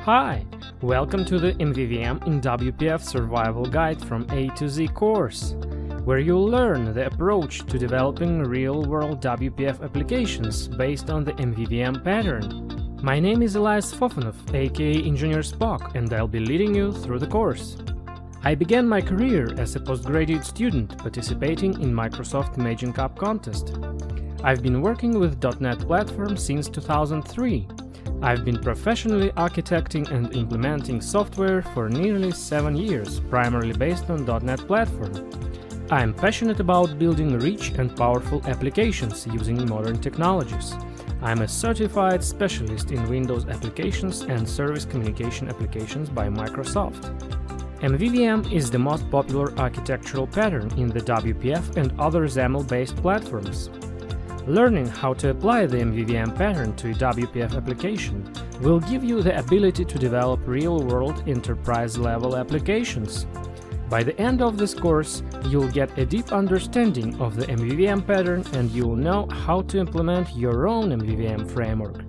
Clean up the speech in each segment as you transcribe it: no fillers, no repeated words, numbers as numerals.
Hi! Welcome to the MVVM in WPF Survival Guide from A to Z course, where you'll learn the approach to developing real-world WPF applications based on the MVVM pattern. My name is Elias Fofanov, aka Engineer Spock, and I'll be leading you through the course. I began my career as a postgraduate student participating in Microsoft Imaging Cup contest. I've been working with .NET platform since 2003. I've been professionally architecting and implementing software for nearly 7 years, primarily based on .NET platform. I'm passionate about building rich and powerful applications using modern technologies. I'm a certified specialist in Windows applications and service communication applications by Microsoft. MVVM is the most popular architectural pattern in the WPF and other XAML-based platforms. Learning how to apply the MVVM pattern to a WPF application will give you the ability to develop real-world enterprise-level applications. By the end of this course, you'll get a deep understanding of the MVVM pattern and you'll know how to implement your own MVVM framework.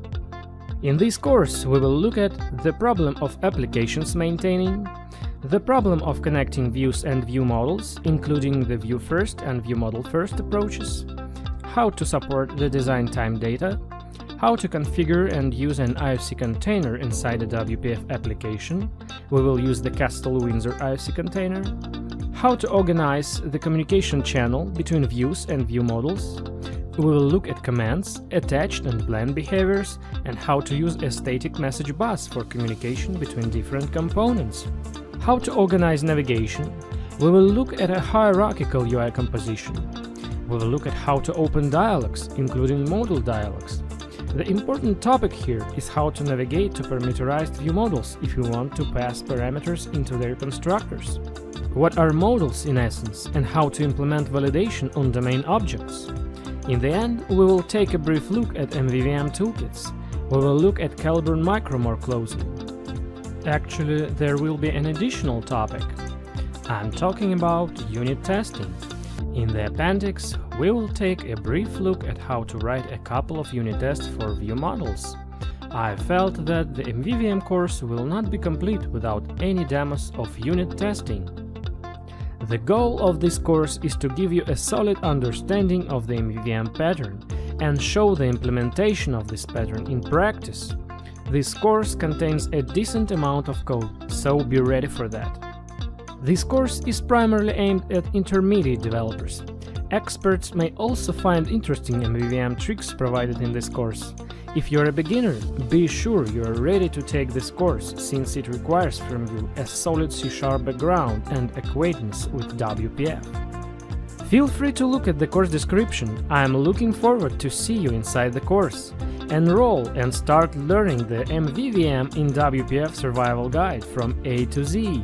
In this course, we will look at the problem of applications maintaining, the problem of connecting views and view models, including the View-First and ViewModel-First approaches, how to support the design time data, how to configure and use an IOC container inside a WPF application. We will use the Castle-Windsor IOC container, how to organize the communication channel between views and view models. We will look at commands, attached and blend behaviors, and how to use a static message bus for communication between different components. How to organize navigation. We will look at a hierarchical UI composition. We will look at how to open dialogues, including modal dialogues. The important topic here is how to navigate to parameterized view models if you want to pass parameters into their constructors. What are models in essence, and how to implement validation on domain objects. In the end, we will take a brief look at MVVM toolkits. We will look at caliburn.micro more closely. Actually, there will be an additional topic. I'm talking about unit testing. In the appendix, we will take a brief look at how to write a couple of unit tests for view models. I felt that the MVVM course will not be complete without any demos of unit testing. The goal of this course is to give you a solid understanding of the MVVM pattern and show the implementation of this pattern in practice. This course contains a decent amount of code, so be ready for that. This course is primarily aimed at intermediate developers. Experts may also find interesting MVVM tricks provided in this course. If you're a beginner, be sure you're ready to take this course, since it requires from you a solid C# background and acquaintance with WPF. Feel free to look at the course description. I'm looking forward to see you inside the course. Enroll and start learning the MVVM in WPF Survival Guide from A to Z.